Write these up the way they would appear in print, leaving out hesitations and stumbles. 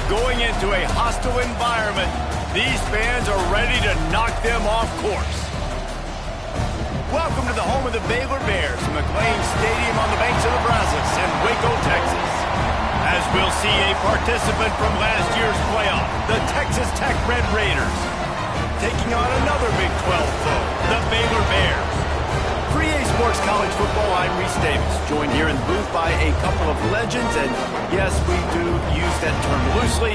Going into a hostile environment, these fans are ready to knock them off course. Welcome to the home of the Baylor Bears, McLean Stadium on the banks of the Brazos in Waco, Texas. As we'll see a participant from last year's playoff, the Texas Tech Red Raiders, taking on another Big 12 foe, the Baylor Bears. For EA Sports College Football, I'm Reese Davis, joined here in the booth by a couple of legends, and yes, we do use that term loosely.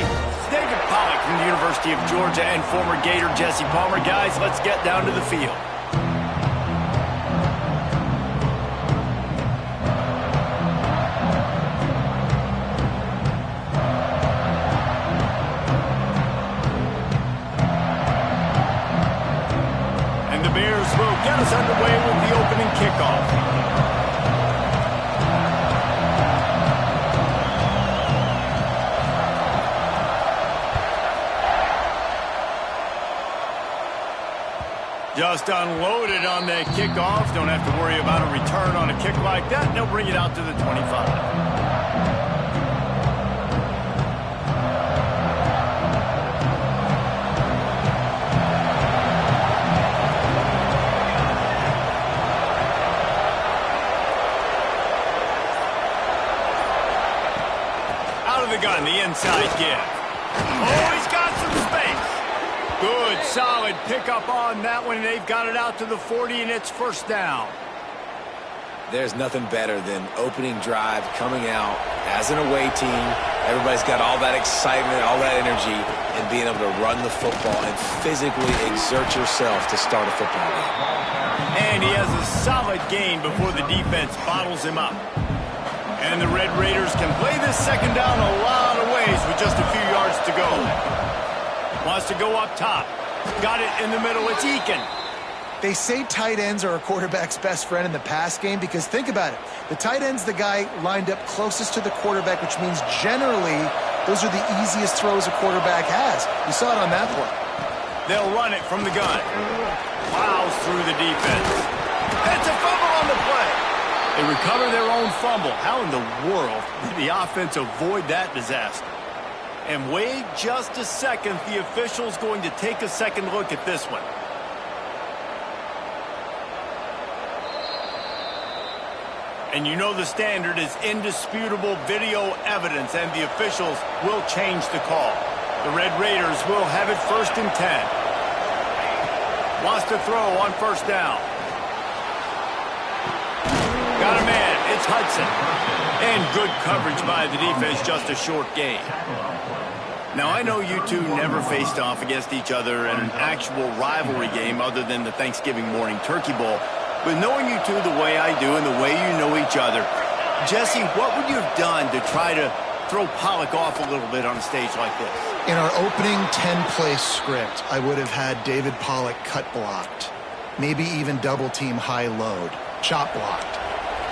David Pollack from the University of Georgia and former Gator Jesse Palmer. Guys, let's get down to the field. Get us underway with the opening kickoff. Just unloaded on the kickoff. Don't have to worry about a return on a kick like that. And they'll bring it out to the 25. The gun, the inside give. Oh, he's got some space. Good, solid pickup on that one. They've got it out to the 40, and it's first down. There's nothing better than opening drive, coming out as an away team. Everybody's got all that excitement, all that energy, and being able to run the football and physically exert yourself to start a football game. And he has a solid gain before the defense bottles him up. And the Red Raiders can play this second down a lot of ways with just a few yards to go. Wants to go up top. Got it in the middle. It's Eakin. They say tight ends are a quarterback's best friend in the pass game because think about it. The tight end's the guy lined up closest to the quarterback, which means generally those are the easiest throws a quarterback has. You saw it on that play. They'll run it from the gun. Plows through the defense. It's a fumble on the play. They recover their own fumble. How in the world did the offense avoid that disaster? And wait just a second. The official's going to take a second look at this one. And you know the standard is indisputable video evidence, and the officials will change the call. The Red Raiders will have it 1st and 10. Wants to throw on first down. Got a man, it's Hudson. And good coverage by the defense, just a short gain. Now, I know you two never faced off against each other in an actual rivalry game other than the Thanksgiving morning Turkey Bowl. But knowing you two the way I do and the way you know each other, Jesse, what would you have done to try to throw Pollack off a little bit on a stage like this? In our opening 10-play script, I would have had David Pollack cut blocked. Maybe even double team high load, chop blocked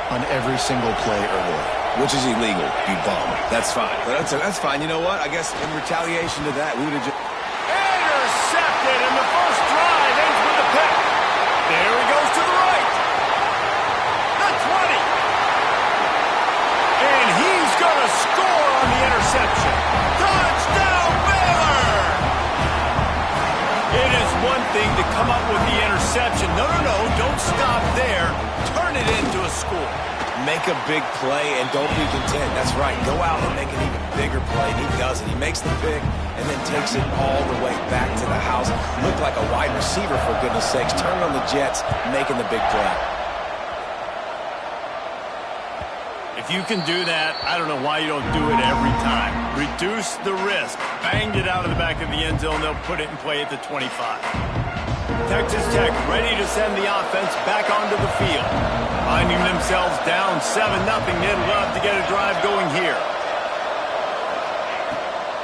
on every single play early. Which is illegal, you bum. That's fine. But that's fine. You know what? I guess in retaliation to that, we would have just... Intercepted, and the first drive ends with a pick. There he goes to the right. The 20. And he's going to score on the interception. Touchdown, Baylor! It is one thing to come up with the interception. No, don't stop there. Turn it into a score. Make a big play and don't be content. That's right. Go out and make an even bigger play. And he does it. He makes the pick and then takes it all the way back to the house. Looked like a wide receiver, for goodness sakes. Turn on the Jets, making the big play. If you can do that, I don't know why you don't do it every time. Reduce the risk. Banged it out of the back of the end zone. They'll put it in play at the 25. Texas Tech ready to send the offense back onto the field. Finding themselves down 7-0, they'd love to get a drive going here.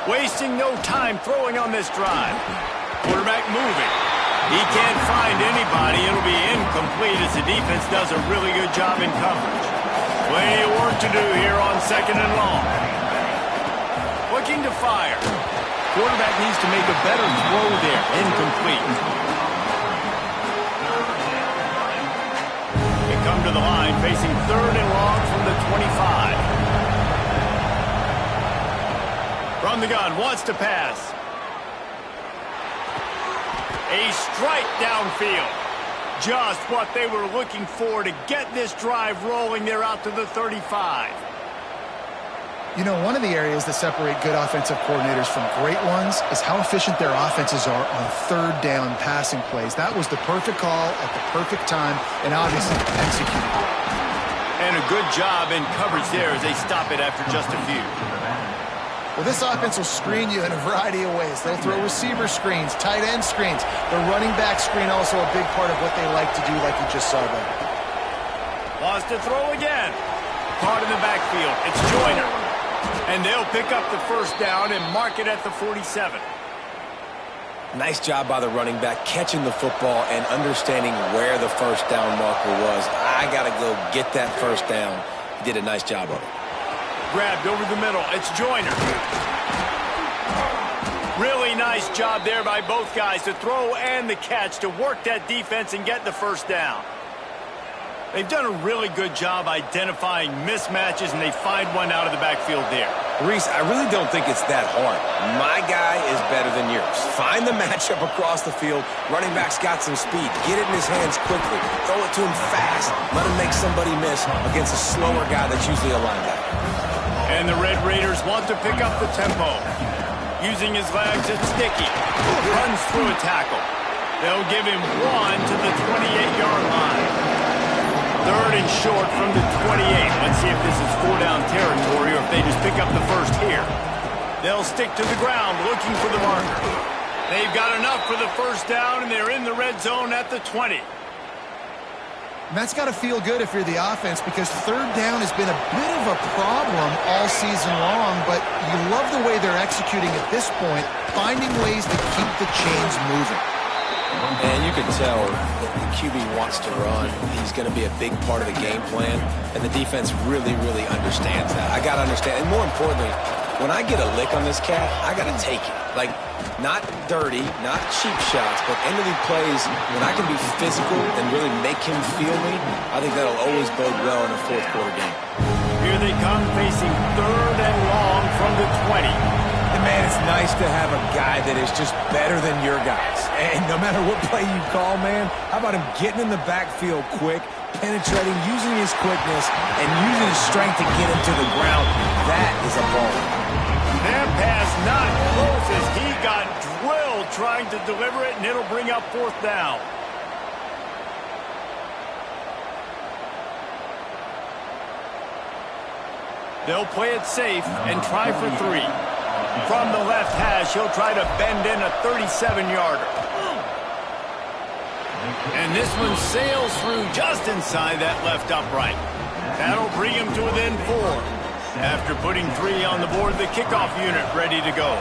Wasting no time throwing on this drive. Quarterback moving. He can't find anybody. It'll be incomplete as the defense does a really good job in coverage. Plenty of work to do here on 2nd and long. Looking to fire. Quarterback needs to make a better throw there. Incomplete. Come to the line, facing 3rd and long from the 25. From From the gun, wants to pass. A strike downfield. Just what they were looking for to get this drive rolling. They're out to the 35. You know, one of the areas that separate good offensive coordinators from great ones is how efficient their offenses are on third down passing plays. That was the perfect call at the perfect time and obviously executed. And a good job in coverage there as they stop it after just a few. Well, this offense will screen you in a variety of ways. They'll throw receiver screens, tight end screens. The running back screen also a big part of what they like to do, like you just saw there. Lost to throw again. Caught in the backfield. It's Joyner. And they'll pick up the first down and mark it at the 47. Nice job by the running back catching the football and understanding where the first down marker was. I got to go get that first down. He did a nice job of it. Grabbed over the middle. It's Joyner. Really nice job there by both guys to throw and the catch to work that defense and get the first down. They've done a really good job identifying mismatches, and they find one out of the backfield there. Reese, I really don't think it's that hard. My guy is better than yours. Find the matchup across the field. Running back's got some speed. Get it in his hands quickly. Throw it to him fast. Let him make somebody miss against a slower guy that's usually a linebacker. And the Red Raiders want to pick up the tempo. Using his legs, it's Sticky. Runs through a tackle. They'll give him one to the 28-yard line. Third and short from the 28. Let's see if this is four-down territory or if they just pick up the first here. They'll stick to the ground looking for the marker. They've got enough for the first down, and they're in the red zone at the 20. And that's got to feel good if you're the offense, because third down has been a bit of a problem all season long, but you love the way they're executing at this point, finding ways to keep the chains moving. And you can tell the QB wants to run. He's going to be a big part of the game plan, and the defense really, really understands that. I got to understand, and more importantly, when I get a lick on this cat, I got to take it. Like, not dirty, not cheap shots, but end of the plays, when I can be physical and really make him feel me, I think that'll always bode well in a fourth quarter game. Here they come, facing third and long from the 20. And man, it's nice to have a guy that is just better than your guys. And no matter what play you call, man, how about him getting in the backfield quick, penetrating, using his quickness, and using his strength to get him to the ground? That is a ball. That pass not close as he got drilled trying to deliver it, and it'll bring up fourth down. They'll play it safe and try for three. From the left hash, he'll try to bend in a 37-yarder. And this one sails through just inside that left upright. That'll bring him to within 4. After putting 3 on the board, the kickoff unit ready to go.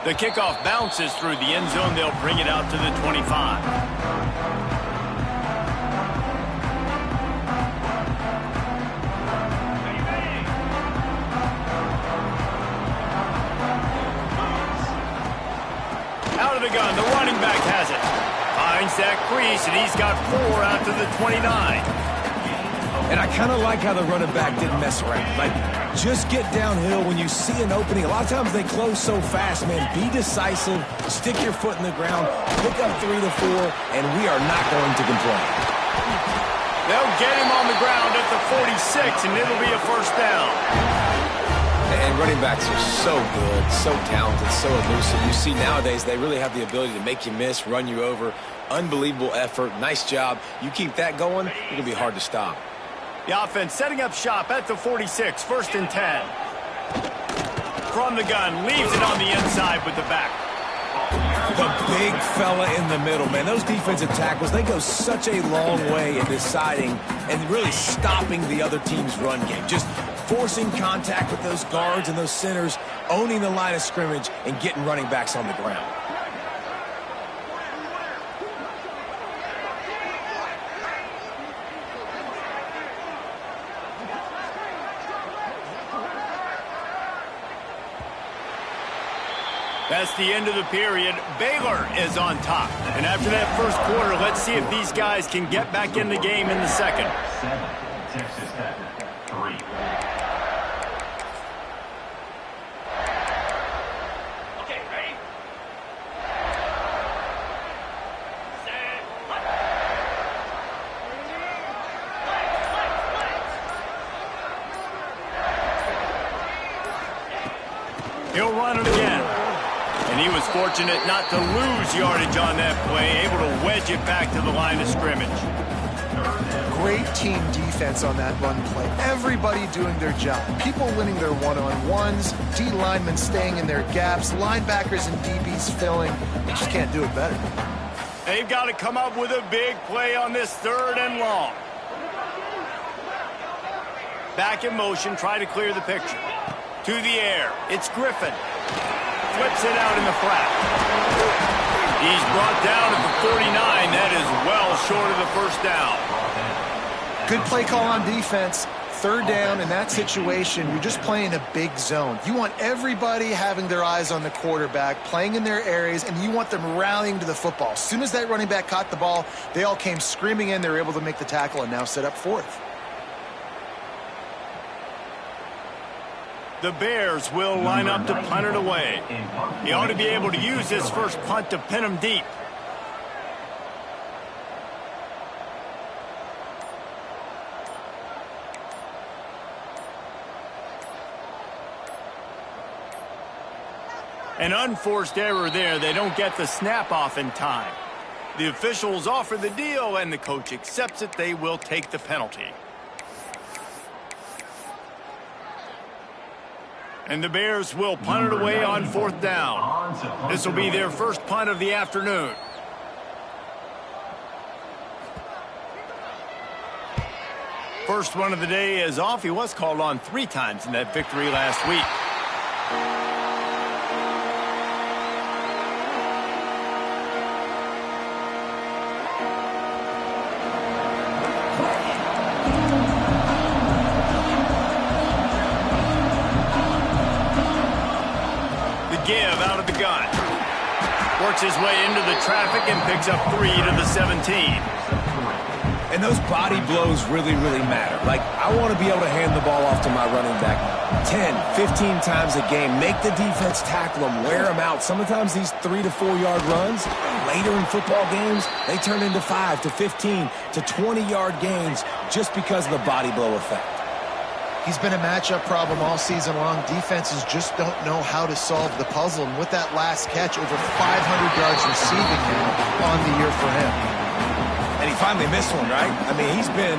The kickoff bounces through the end zone. They'll bring it out to the 25. Out of the gun, the running back has it. Finds that crease, and he's got 4 out to the 29. And I kind of like how the running back didn't mess around. Like, just get downhill when you see an opening. A lot of times they close so fast, man. Be decisive, stick your foot in the ground, pick up 3 to 4, and we are not going to complain. They'll get him on the ground at the 46, and it'll be a first down. And running backs are so good, so talented, so elusive. You see nowadays they really have the ability to make you miss, run you over. Unbelievable effort. Nice job. You keep that going, it'll be hard to stop. The offense setting up shop at the 46, first and 10. From the gun, leaves it on the inside with the back. The big fella in the middle, man. Those defensive tackles, they go such a long way in deciding and really stopping the other team's run game. Just forcing contact with those guards and those centers, owning the line of scrimmage, and getting running backs on the ground. That's the end of the period. Baylor is on top. And after that first quarter, let's see if these guys can get back in the game in the second. Texas Tech. He'll run it again. And he was fortunate not to lose yardage on that play, able to wedge it back to the line of scrimmage. Great team defense on that run play. Everybody doing their job. People winning their one-on-ones, D linemen staying in their gaps, linebackers and DBs filling. You just can't do it better. They've got to come up with a big play on this 3rd and long. Back in motion, try to clear the picture. To the air, it's Griffin. Flips it out in the flat. He's brought down at the 49. That is well short of the first down. Good play call on defense. 3rd down in that situation, you're just playing a big zone. You want everybody having their eyes on the quarterback, playing in their areas, and you want them rallying to the football. As soon as that running back caught the ball, they all came screaming in. They were able to make the tackle and now set up 4th. The Bears will line up to punt it away. He ought to be able to use his first punt to pin him deep. An unforced error there. They don't get the snap off in time. The officials offer the deal, and the coach accepts it. They will take the penalty. And the Bears will punt it away on 4th down. This will be their first punt of the afternoon. First one of the day is off. He was called on 3 times in that victory last week. Give out of the gun. Works his way into the traffic and picks up 3 to the 17. And those body blows really, really matter. Like, I want to be able to hand the ball off to my running back 10, 15 times a game. Make the defense tackle them, wear them out. Sometimes these 3 to 4 yard runs, later in football games, they turn into 5 to 15 to 20 yard gains just because of the body blow effect. He's been a matchup problem all season long. Defenses just don't know how to solve the puzzle. And with that last catch, over 500 yards receiving now on the year for him. And he finally missed one, right? I mean, he's been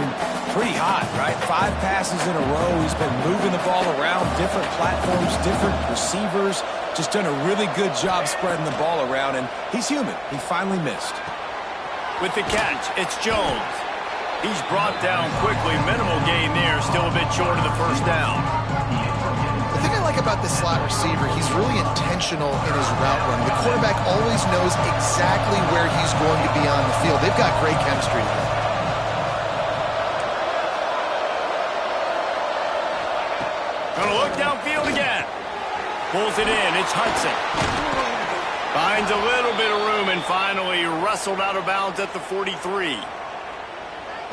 pretty hot, right? 5 passes in a row. He's been moving the ball around, different platforms, different receivers. Just done a really good job spreading the ball around, and he's human. He finally missed. With the catch, it's Jones. He's brought down quickly. Minimal gain there, still a bit short of the first down. The thing I like about this slot receiver, he's really intentional in his route run. The quarterback always knows exactly where he's going to be on the field. They've got great chemistry together. Gonna look downfield again. Pulls it in. It's Hudson. Finds a little bit of room and finally wrestled out of bounds at the 43.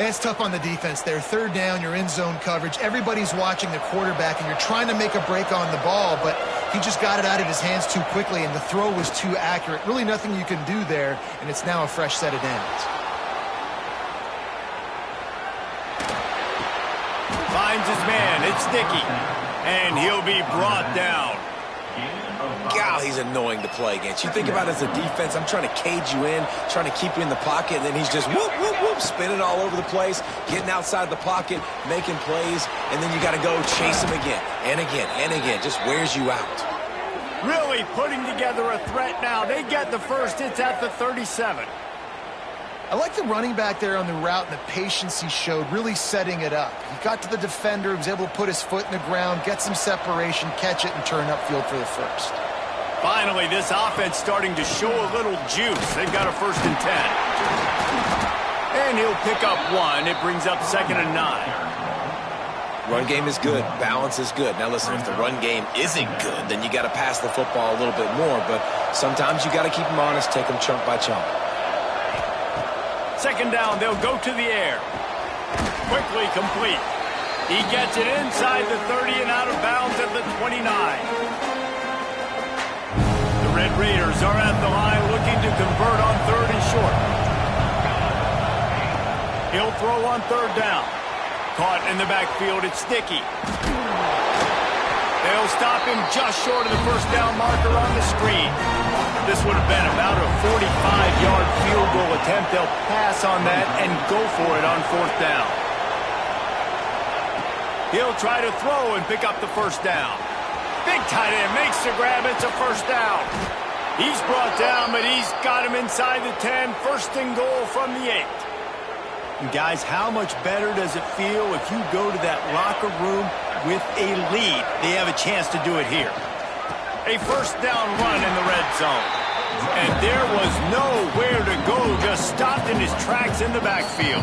It's tough on the defense there. 3rd down, you're in zone coverage. Everybody's watching the quarterback, and you're trying to make a break on the ball, but he just got it out of his hands too quickly, and the throw was too accurate. Really nothing you can do there, and it's now a fresh set of downs. Finds his man. It's Dickey. And he'll be brought down. God, he's annoying to play against. You think about it as a defense, I'm trying to cage you in, trying to keep you in the pocket, and then he's just whoop, whoop, whoop, spinning all over the place, getting outside the pocket, making plays, and then you got to go chase him again and again and again. Just wears you out. Really putting together a threat now. They get the first. It's at the 37. I like the running back there on the route and the patience he showed, really setting it up. He got to the defender, was able to put his foot in the ground, get some separation, catch it, and turn upfield for the first. Finally, this offense starting to show a little juice. They've got a 1st and 10. And he'll pick up 1. It brings up 2nd and 9. Run game is good. Balance is good. Now, listen, if the run game isn't good, then you got to pass the football a little bit more. But sometimes you got to keep them honest, take them chunk by chunk. 2nd down, they'll go to the air. Quickly complete. He gets it inside the 30 and out of bounds at the 29. The Red Raiders are at the line looking to convert on 3rd and short. He'll throw on 3rd down. Caught in the backfield, it's Sticky. They'll stop him just short of the 1st down marker on the screen. This would have been about a 45-yard field goal attempt. They'll pass on that and go for it on 4th down. He'll try to throw and pick up the 1st down. Big tight end makes the grab. It's a 1st down. He's brought down, but he's got him inside the 10. 1st and goal from the 8. And guys, how much better does it feel if you go to that locker room with a lead? They have a chance to do it here. A 1st down run in the red zone. And there was nowhere to go, just stopped in his tracks in the backfield.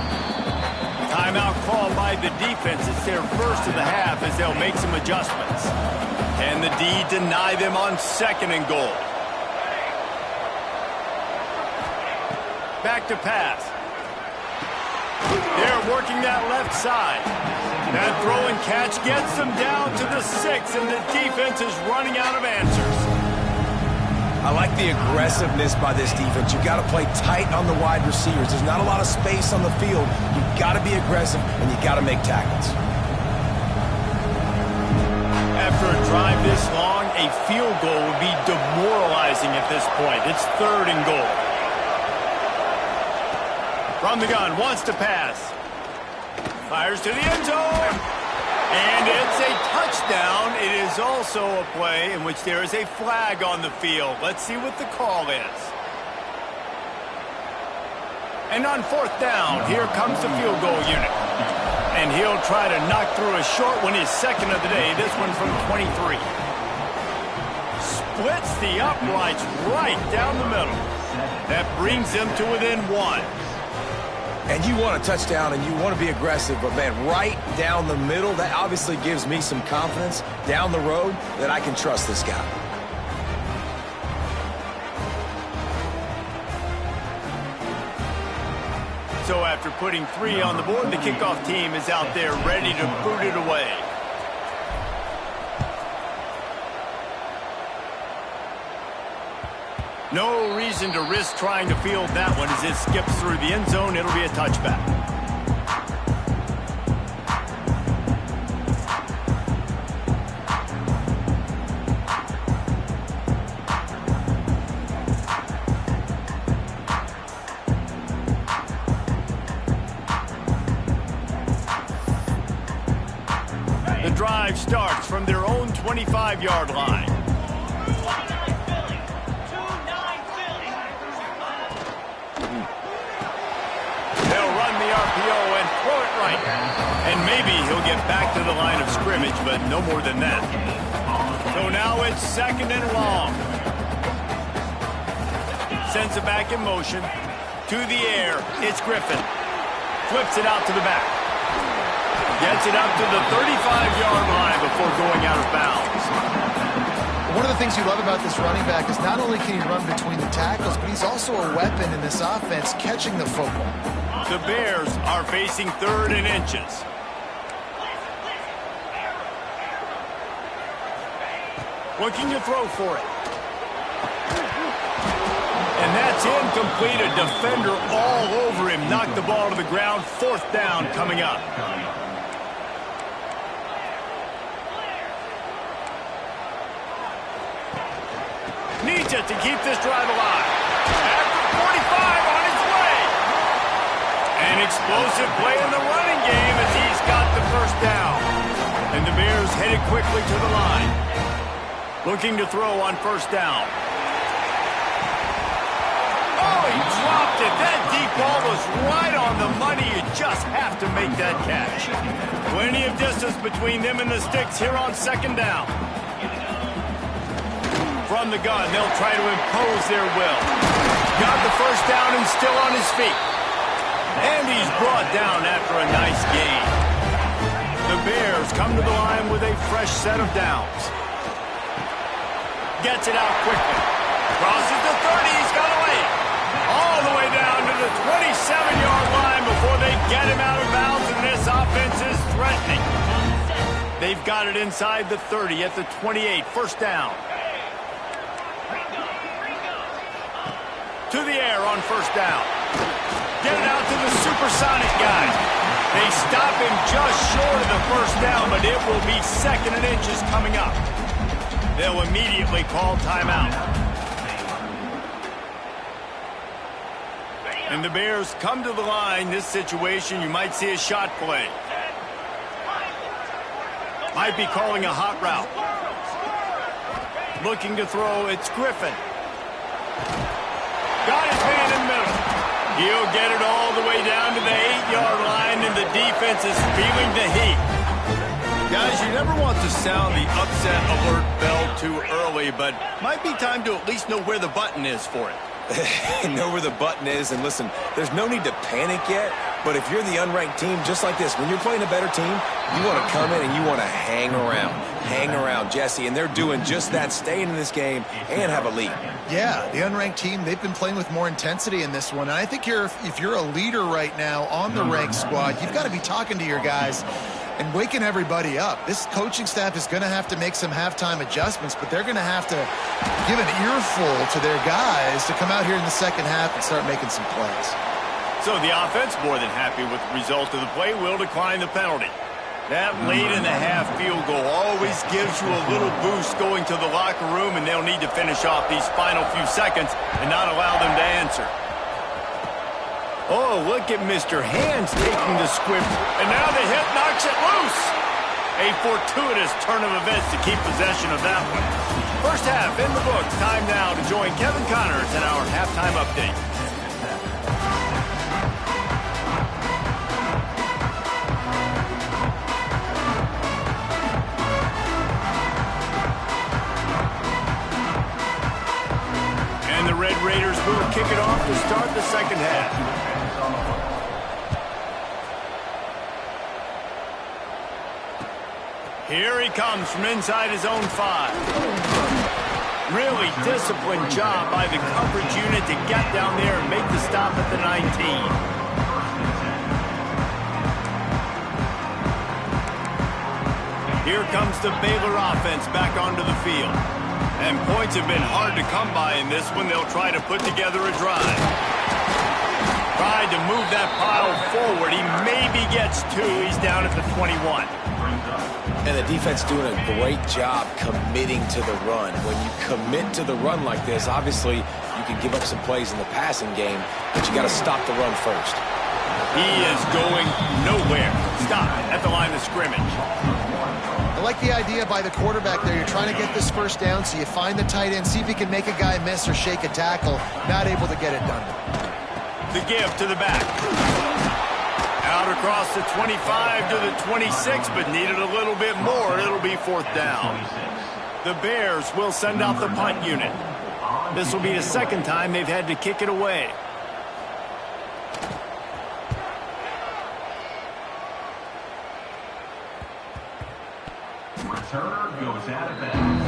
Timeout called by the defense. It's their first of the half as they'll make some adjustments. And the D deny them on 2nd and goal. Back to pass. They're working that left side. That throw and catch gets them down to the 6, and the defense is running out of answers. I like the aggressiveness by this defense. You've got to play tight on the wide receivers. There's not a lot of space on the field. You've got to be aggressive, and you've got to make tackles. After a drive this long, a field goal would be demoralizing at this point. It's 3rd and goal. From the gun, wants to pass. Fires to the end zone. And it's a touchdown. It is also a play in which there is a flag on the field. Let's see what the call is. And on 4th down, here comes the field goal unit. And he'll try to knock through a short one, his 2nd of the day. This one from 23. Splits the uprights right down the middle. That brings them to within 1. And you want a touchdown and you want to be aggressive, but man, right down the middle, that obviously gives me some confidence down the road that I can trust this guy. So after putting 3 on the board, the kickoff team is out there ready to boot it away. No reason to risk trying to field that one as it skips through the end zone. It'll be a touchback. The drive starts from their own 25-yard line. And throw it right. And maybe he'll get back to the line of scrimmage, but no more than that. So now it's 2nd and long. Sends it back in motion. To the air. It's Griffin. Flips it out to the back. Gets it up to the 35-yard line before going out of bounds. One of the things you love about this running back is not only can he run between the tackles, but he's also a weapon in this offense catching the football. The Bears are facing 3rd and inches. Looking to throw for it. And that's incomplete. A defender all over him. Knocked the ball to the ground. 4th down coming up. Needs it to keep this drive alive. After 45 on its way. An explosive play in the running game as he's got the 1st down. And the Bears headed quickly to the line. Looking to throw on 1st down. Oh, he dropped it. That deep ball was right on the money. You just have to make that catch. Plenty of distance between them and the sticks here on 2nd down. From the gun, they'll try to impose their will. Got the 1st down and still on his feet. And he's brought down after a nice gain. The Bears come to the line with a fresh set of downs. Gets it out quickly. Crosses the 30. He's got away. All the way down to the 27-yard line before they get him out of bounds, and this This offense is threatening. They've got it inside the 30 at the 28. First down. To the air on first down. Get it out to the supersonic guys. They stop him just short of the first down, but it will be 2nd and inches coming up. They'll immediately call timeout. And the Bears come to the line. This situation, you might see a shot play. Might be calling a hot route. Looking to throw, it's Griffin. Got his man in the middle. He'll get it all the way down to the 8-yard line, and the defense is feeling the heat. Guys, you never want to sound the upset alert bell too early, but might be time to at least know where the button is for it. Know where the button is, and listen, there's no need to panic yet, but if you're the unranked team, just like this, when you're playing a better team, you want to come in and you want to hang around, Jesse, and they're doing just that, staying in this game and have a lead. Yeah, the unranked team, they've been playing with more intensity in this one, and I think if you're a leader right now on the ranked squad, you've got to be talking to your guys and waking everybody up. This coaching staff is going to have to make some halftime adjustments, but they're going to have to give an earful to their guys to come out here in the second half and start making some plays. So the offense, more than happy with the result of the play, will decline the penalty. That late in the half field goal always gives you a little boost going to the locker room, and they'll need to finish off these final few seconds and not allow them to answer. Oh, look at Mr. Hands taking the script, and now the hit knocks it loose. A fortuitous turn of events to keep possession of that one. First half in the books. Time now to join Kevin Connors in our halftime update. And the Red Raiders will kick it off to start the second half. Here he comes from inside his own 5. Really disciplined job by the coverage unit to get down there and make the stop at the 19. Here comes the Baylor offense back onto the field. And points have been hard to come by in this one. They'll try to put together a drive. Tried to move that pile forward. He maybe gets 2. He's down at the 21. And the defense doing a great job committing to the run. When you commit to the run like this, obviously you can give up some plays in the passing game, but you got to stop the run first. He is going nowhere. Stop at the line of scrimmage. I like the idea by the quarterback there. You're trying to get this first down, so you find the tight end, see if he can make a guy miss or shake a tackle. Not able to get it done. The give to the back. Out across the 25 to the 26, but needed a little bit more. It'll be 4th down. The Bears will send out the punt unit. This will be the second time they've had to kick it away. Returner goes out of bounds.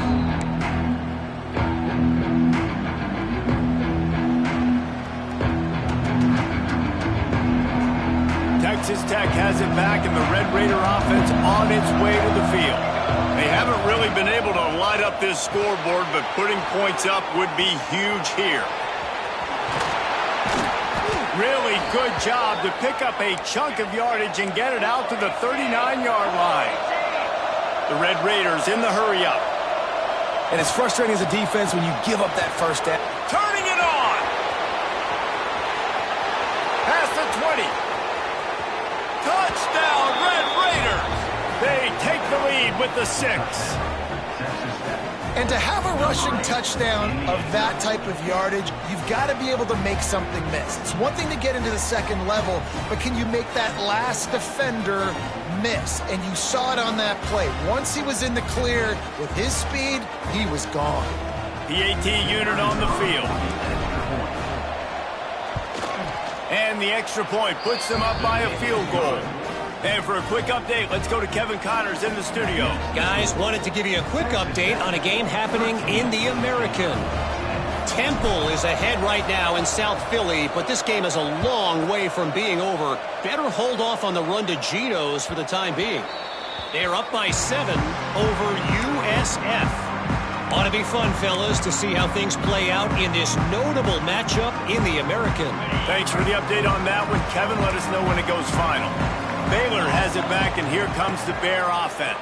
Texas Tech has it back, and the Red Raider offense on its way to the field. They haven't really been able to light up this scoreboard, but putting points up would be huge here. Really good job to pick up a chunk of yardage and get it out to the 39-yard line. The Red Raiders in the hurry-up. And it's frustrating as a defense when you give up that first down. Turning it on! Past the 20. Touchdown, Red Raiders! They take the lead with the 6. And to have a rushing touchdown of that type of yardage, you've got to be able to make something miss. It's one thing to get into the second level, but can you make that last defender miss? And you saw it on that play. Once he was in the clear with his speed, he was gone. PAT unit on the field. And the extra point puts them up by a field goal. And for a quick update, let's go to Kevin Connors in the studio. Guys, wanted to give you a quick update on a game happening in the American. Temple is ahead right now in South Philly, but this game is a long way from being over. Better hold off on the run to Geno's for the time being. They're up by 7 over USF. Ought to be fun, fellas, to see how things play out in this notable matchup in the American. Thanks for the update on that one, Kevin. Let us know when it goes final. Baylor has it back, and here comes the Bear offense.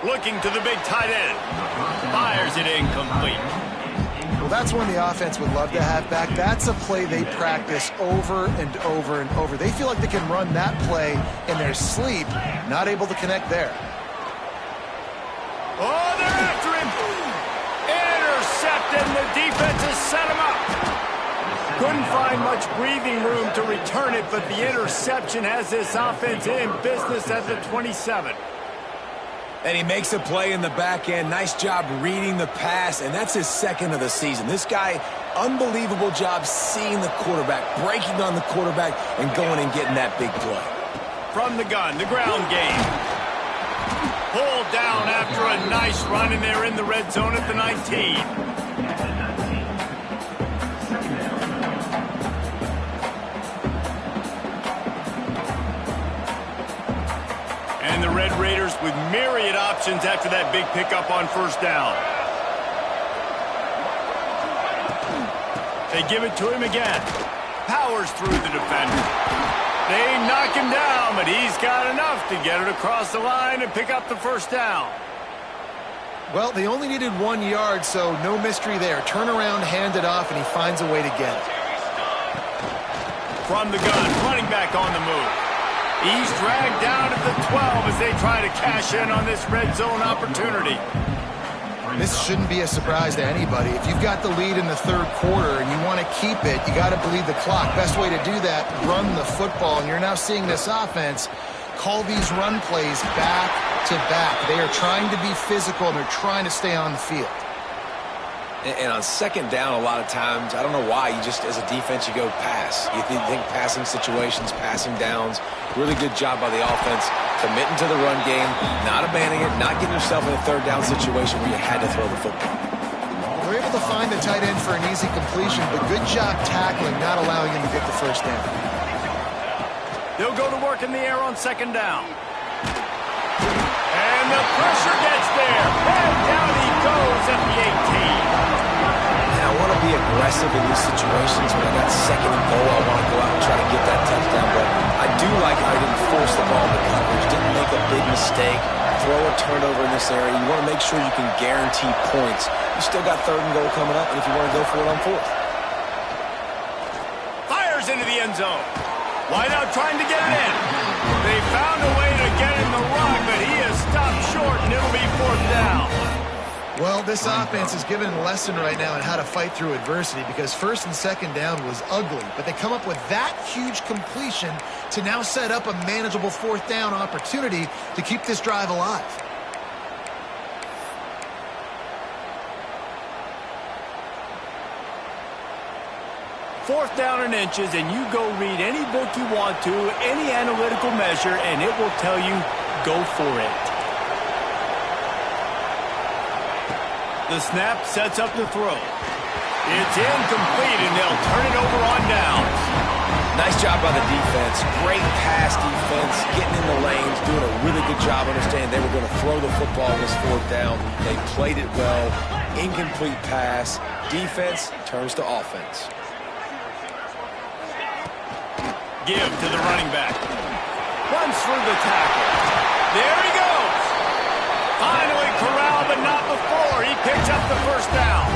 Looking to the big tight end. Fires it incomplete. Well, that's one the offense would love to have back. That's a play they practice over and over and over. They feel like they can run that play in their sleep, not able to connect there. Oh, they're after him. Intercepted, and the defense has set him up. Couldn't find much breathing room to return it, but the interception has this offense in business at the 27. And he makes a play in the back end. Nice job reading the pass, and that's his second of the season. This guy, unbelievable job seeing the quarterback, breaking on the quarterback, and going and getting that big play. From the gun, the ground game. Pulled down after a nice run, and they're in the red zone at the 19. And the Red Raiders with myriad options after that big pickup on first down. They give it to him again. Powers through the defender. They knock him down, but he's got enough to get it across the line and pick up the first down. Well, they only needed 1 yard, so no mystery there. Turn around, hand it off, and he finds a way to get it. From the gun, running back on the move. He's dragged down at the 12 as they try to cash in on this red zone opportunity. This shouldn't be a surprise to anybody. If you've got the lead in the third quarter and you want to keep it, you got to bleed the clock. Best way to do that, run the football. And you're now seeing this offense call these run plays back to back. They are trying to be physical, and they're trying to stay on the field. And on second down, a lot of times, I don't know why, you just, as a defense, you go pass. You think passing situations, passing downs. Really good job by the offense, committing to the run game, not abandoning it, not getting yourself in a third down situation where you had to throw the football. They're able to find the tight end for an easy completion, but good job tackling, not allowing him to get the first down. They'll go to work in the air on second down. And the pressure gets there. And down he goes at the 18. I want to be aggressive in these situations. When I got second and goal, I want to go out and try to get that touchdown. But I do like how he didn't force the ball into coverage, didn't make a big mistake, throw a turnover in this area. You want to make sure you can guarantee points. You still got third and goal coming up, and if you want to go for it on fourth. Fires into the end zone. Wideout trying to get it in. They found a way to get in the run, but he is stopped short, and it'll be fourth down. Well, this offense is given a lesson right now on how to fight through adversity, because first and second down was ugly, but they come up with that huge completion to now set up a manageable fourth down opportunity to keep this drive alive. Fourth down and inches, and you go read any book you want to, any analytical measure, and it will tell you, go for it. The snap sets up the throw. It's incomplete, and they'll turn it over on downs. Nice job by the defense. Great pass defense, getting in the lanes, doing a really good job understanding they were going to throw the football on this fourth down. They played it well. Incomplete pass. Defense turns to offense. Give to the running back. Runs through the tackle. There he goes. Finally corralled, but not before. He picks up the first down.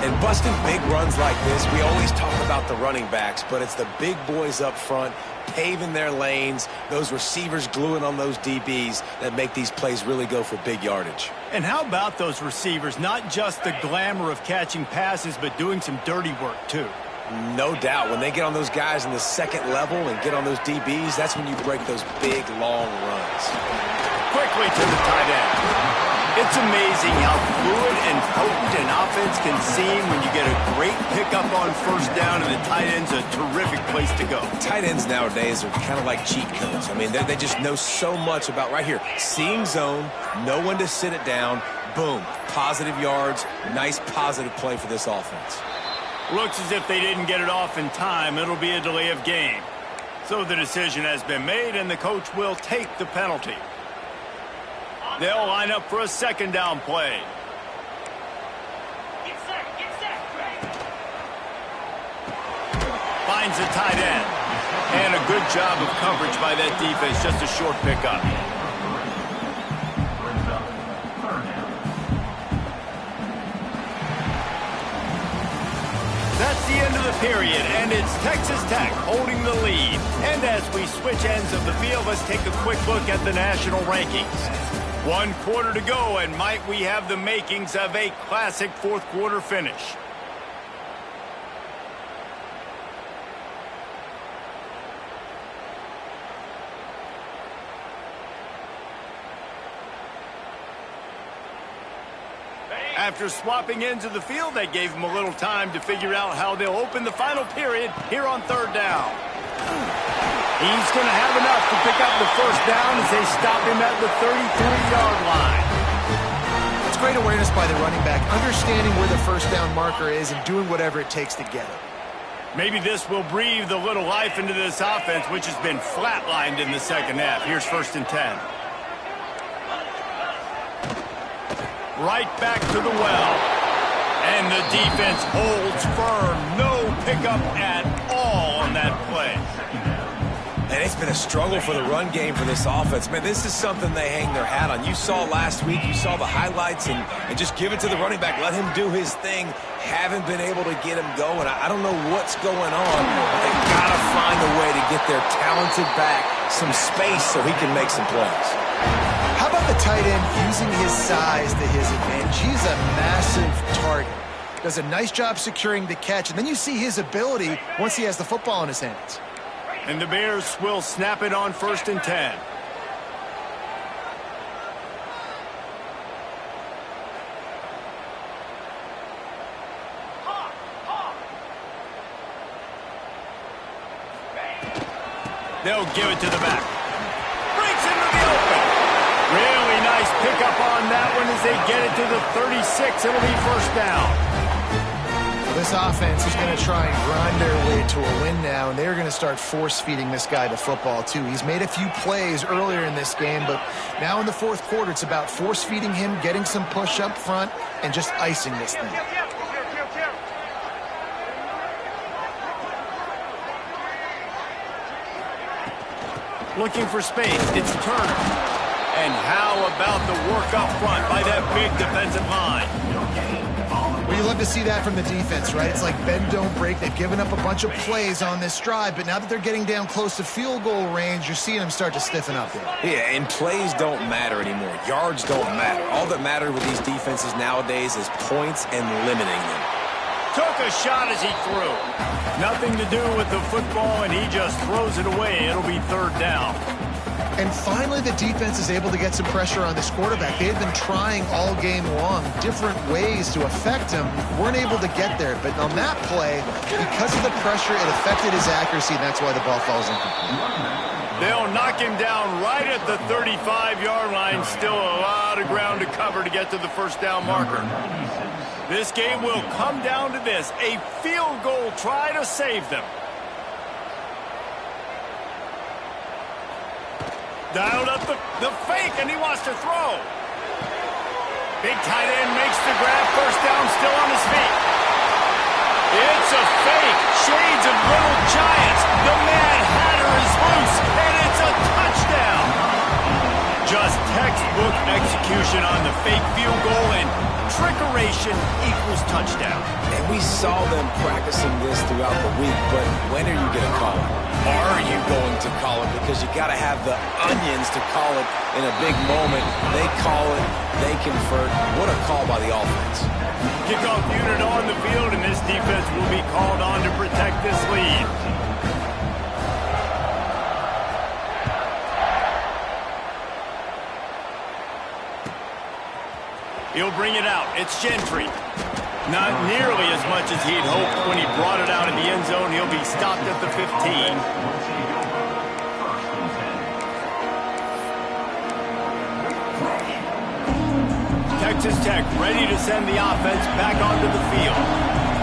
And busting big runs like this, we always talk about the running backs, but it's the big boys up front, paving their lanes, those receivers gluing on those DBs that make these plays really go for big yardage. And how about those receivers? Not just the glamour of catching passes, but doing some dirty work, too. No doubt. When they get on those guys in the second level and get on those DBs, that's when you break those big, long runs. Quickly to the tight end. It's amazing how fluid and potent an offense can seem when you get a great pickup on first down, and the tight end's a terrific place to go. Tight ends nowadays are kind of like cheat codes. I mean, they just know so much about right here. Seeing zone, know when to sit it down, boom, positive yards, nice positive play for this offense. Looks as if they didn't get it off in time. It'll be a delay of game. So the decision has been made, and the coach will take the penalty. They'll line up for a second down play. Finds a tight end. And a good job of coverage by that defense. Just a short pickup. That's the end of the period, and it's Texas Tech holding the lead. And as we switch ends of the field, let's take a quick look at the national rankings. 1 quarter to go, and might we have the makings of a classic fourth quarter finish. After swapping into the field, they gave him a little time to figure out how they'll open the final period here on third down. He's going to have enough to pick up the first down as they stop him at the 33-yard line. It's great awareness by the running back, understanding where the first down marker is and doing whatever it takes to get it. Maybe this will breathe a little life into this offense, which has been flatlined in the second half. Here's 1st and 10. Right back to the well. And the defense holds firm. No pickup at all on that play. And it's been a struggle for the run game for this offense. Man, this is something they hang their hat on. You saw last week, you saw the highlights, and just give it to the running back. Let him do his thing. Haven't been able to get him going. I don't know what's going on, but they've got to find a way to get their talented back some space so he can make some plays. How about the tight end using his size to his advantage? He's a massive target. Does a nice job securing the catch, and then you see his ability once he has the football in his hands. And the Bears will snap it on 1st and 10. They'll give it to the back. Breaks into the open. Really nice pickup on that one as they get it to the 36. It'll be first down. This offense is going to try and grind their way to a win now, and they're going to start force-feeding this guy the football, too. He's made a few plays earlier in this game, but now in the fourth quarter, it's about force-feeding him, getting some push up front, and just icing this thing. Looking for space. It's Turner. And how about the work up front by that big defensive line? Well, you love to see that from the defense, right? It's like bend, don't break. They've given up a bunch of plays on this drive, but now that they're getting down close to field goal range, you're seeing them start to stiffen up there. Yeah, and plays don't matter anymore. Yards don't matter. All that matters with these defenses nowadays is points and limiting them. Took a shot as he threw. Nothing to do with the football, and he just throws it away. It'll be third down. And finally, the defense is able to get some pressure on this quarterback. They had been trying all game long different ways to affect him. Weren't able to get there. But on that play, because of the pressure, it affected his accuracy, and that's why the ball falls incomplete. They'll knock him down right at the 35-yard line. Still a lot of ground to cover to get to the first down marker. This game will come down to this, a field goal try to save them. Dialed up the fake, and he wants to throw. Big tight end makes the grab. First down, still on his feet. It's a fake. Shades of Little Giants. The Mad Hatter is loose, and it's a touchdown. Just textbook execution on the fake field goal, and trickeration equals touchdown. And we saw them practicing this throughout the week, but when are you going to call it? Are you going to call it? Because you got to have the onions to call it in a big moment. They call it, they convert. What a call by the offense. Kickoff unit on the field, and this defense will be called on to protect this lead. He'll bring it out. It's Gentry. Not nearly as much as he'd hoped when he brought it out in the end zone. He'll be stopped at the 15. Texas Tech ready to send the offense back onto the field.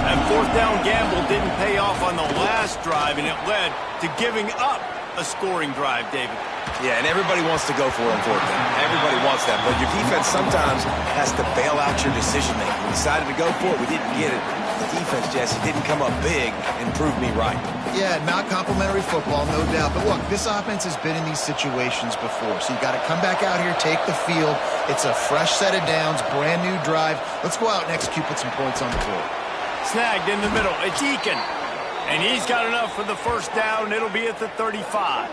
That fourth down gamble didn't pay off on the last drive, and it led to giving up a scoring drive, David. Yeah, and everybody wants to go for it on fourth down. Everybody wants that, but your defense sometimes has to bail out your decision-making. We decided to go for it. We didn't get it. The defense, Jesse, didn't come up big and prove me right. Yeah, not complimentary football, no doubt. But look, this offense has been in these situations before, so you got to come back out here, take the field. It's a fresh set of downs, brand new drive. Let's go out and execute, put some points on the board. Snagged in the middle. It's Eakin. And he's got enough for the first down. It'll be at the 35.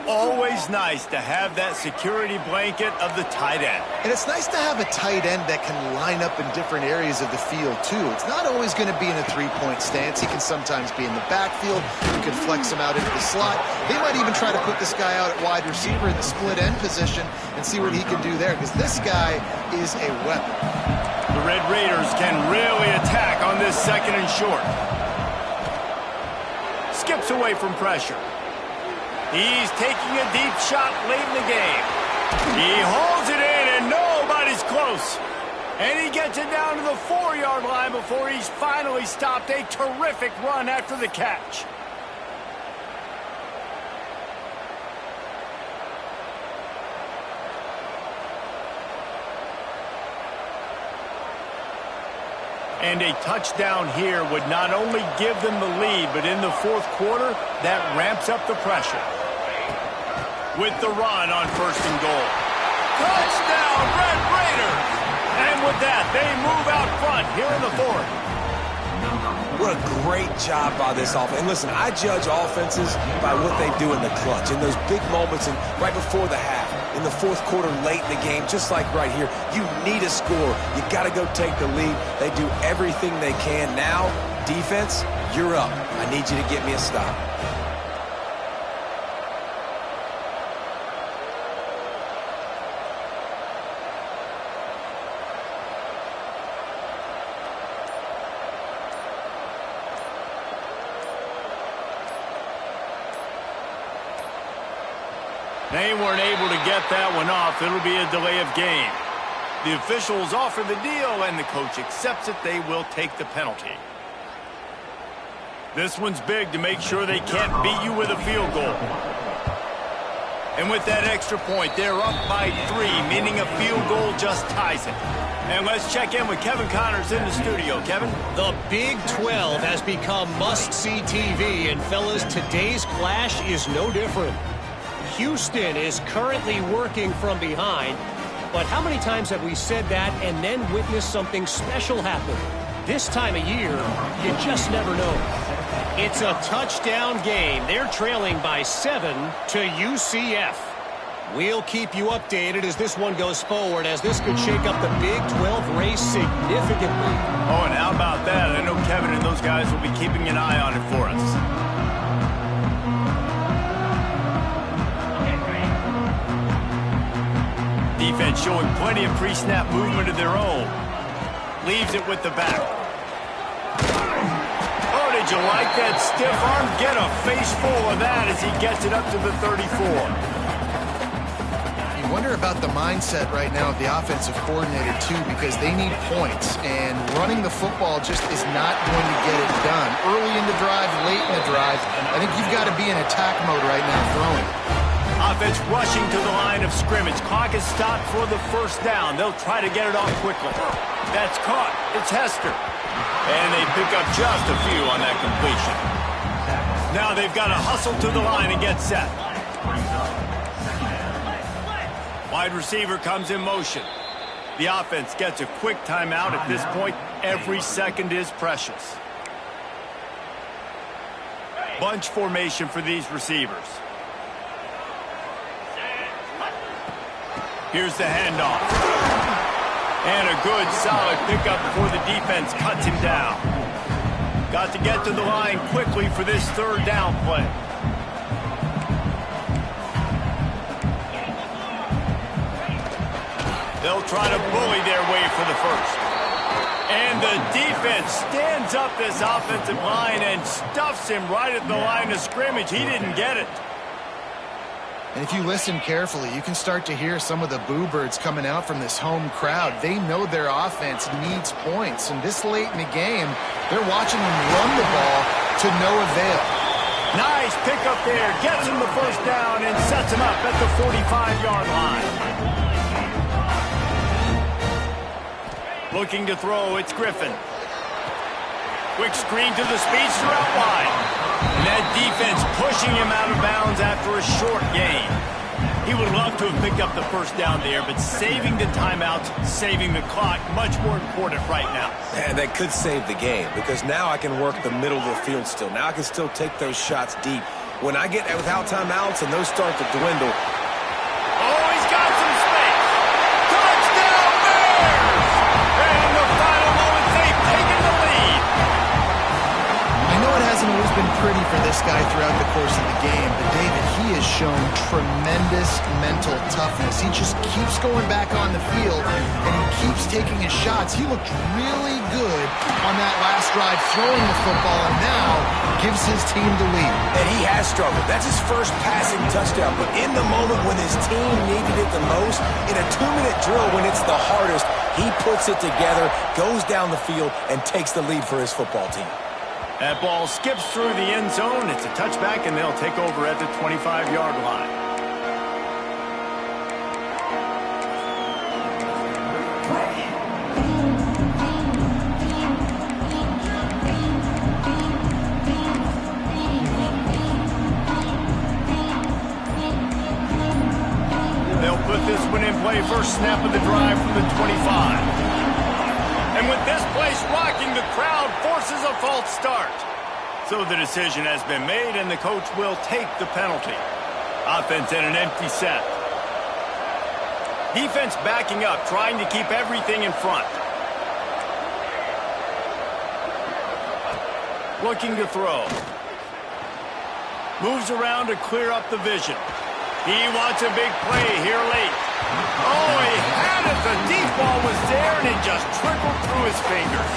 Always nice to have that security blanket of the tight end. And it's nice to have a tight end that can line up in different areas of the field, too. It's not always going to be in a three-point stance. He can sometimes be in the backfield. You can flex him out into the slot. They might even try to put this guy out at wide receiver in the split end position and see what he can do there, because this guy is a weapon. The Red Raiders can really attack on this second and short. Skips away from pressure. He's taking a deep shot late in the game. He holds it in, and nobody's close. And he gets it down to the 4-yard line before he's finally stopped. A terrific run after the catch. And a touchdown here would not only give them the lead, but in the fourth quarter, that ramps up the pressure. With the run on first and goal. Touchdown, Red Raiders! And with that, they move out front here in the fourth. What a great job by this offense. And listen, I judge offenses by what they do in the clutch, in those big moments and right before the half, in the fourth quarter, late in the game, just like right here. You need a score. You got to go take the lead. They do everything they can. Now, defense, you're up. I need you to get me a stop. They weren't able to get that one off. It'll be a delay of game. The officials offer the deal, and the coach accepts it. They will take the penalty. This one's big to make sure they can't beat you with a field goal. And with that extra point, they're up by 3, meaning a field goal just ties it. And let's check in with Kevin Connors in the studio. Kevin? The Big 12 has become must-see TV, and fellas, today's clash is no different. Houston is currently working from behind, but how many times have we said that and then witnessed something special happen? This time of year, you just never know. It's a touchdown game. They're trailing by 7 to UCF. We'll keep you updated as this one goes forward, as this could shake up the Big 12 race significantly. Oh, and how about that? I know Kevin and those guys will be keeping an eye on it for us. Defense showing plenty of pre-snap movement of their own. Leaves it with the back. Oh, did you like that stiff arm? Get a face full of that as he gets it up to the 34. You wonder about the mindset right now of the offensive coordinator, too, because they need points, and running the football just is not going to get it done. Early in the drive, late in the drive, I think you've got to be in attack mode right now throwing. Offense rushing to the line of scrimmage. Clock is stopped for the first down. They'll try to get it off quickly. That's caught. It's Hester. And they pick up just a few on that completion. Now they've got to hustle to the line and get set. Wide receiver comes in motion. The offense gets a quick timeout. At this point, every second is precious. Bunch formation for these receivers. Here's the handoff. And a good, solid pickup before the defense cuts him down. Got to get to the line quickly for this third down play. They'll try to bully their way for the first. And the defense stands up this offensive line and stuffs him right at the line of scrimmage. He didn't get it. And if you listen carefully, you can start to hear some of the boo birds coming out from this home crowd. They know their offense needs points. And this late in the game, they're watching them run the ball to no avail. Nice pickup there. Gets him the first down and sets him up at the 45-yard line. Looking to throw, it's Griffin. Quick screen to the speedster out wide. And that defense pushing him out of bounds after a short gain. He would love to have picked up the first down there, but saving the timeouts, saving the clock, much more important right now. And that could save the game, because now I can work the middle of the field still. Now I can still take those shots deep. When I get without timeouts and those start to dwindle. Oh, he's got some space. Touchdown Bears! And the final moments, they've taken the lead. I know it hasn't always been pretty for this guy throughout the course of the game, but David, he has shown tremendous mental toughness. He just keeps going back on the field, and he keeps taking his shots. He looked really good on that last drive throwing the football, and now gives his team the lead. And he has struggled. That's his first passing touchdown. But in the moment when his team needed it the most, in a 2-minute drill when it's the hardest, he puts it together, goes down the field, and takes the lead for his football team. That ball skips through the end zone. It's a touchback, and they'll take over at the 25-yard line. They'll put this one in play. First snap of the drive from the 25. And with this place rocking, the crowd forces a false start. So the decision has been made, and the coach will take the penalty. Offense in an empty set. Defense backing up, trying to keep everything in front. Looking to throw. Moves around to clear up the vision. He wants a big play here late. Oh, he had it. The deep ball was there, and it just trickled through his fingers.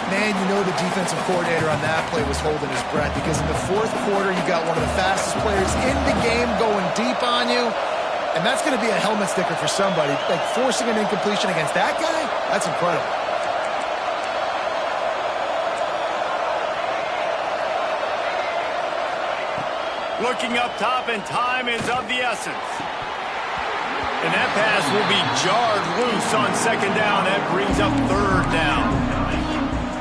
Man, you know the defensive coordinator on that play was holding his breath, because in the fourth quarter, you got one of the fastest players in the game going deep on you, and that's going to be a helmet sticker for somebody. Like, forcing an incompletion against that guy, that's incredible. Looking up top, and time is of the essence. And that pass will be jarred loose on second down. That brings up third down.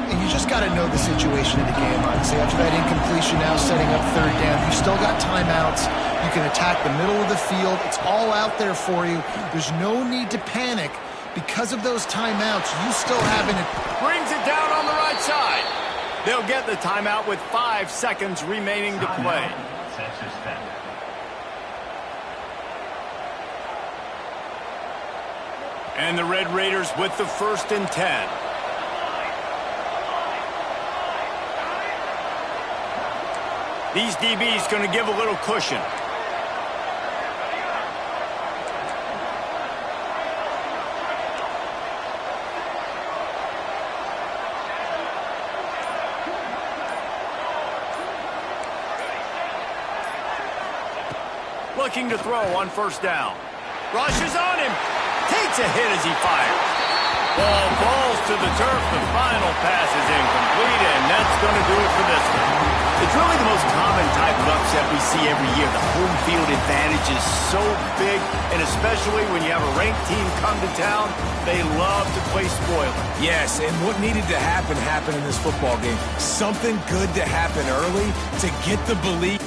And you just got to know the situation of the game, honestly. After that incompletion, now setting up third down, you still got timeouts. You can attack the middle of the field. It's all out there for you. There's no need to panic. Because of those timeouts, you still have it. Brings it down on the right side. They'll get the timeout with 5 seconds remaining to play. And the Red Raiders with the 1st and 10. These DBs going to give a little cushion. Looking to throw on first down. Rushes on him. Takes a hit as he fires. Ball falls to the turf. The final pass is incomplete, and that's going to do it for this one. It's really the most common type of upset we see every year. The home field advantage is so big, and especially when you have a ranked team come to town, they love to play spoiler. Yes, and what needed to happen happened in this football game. Something good to happen early to get the belief.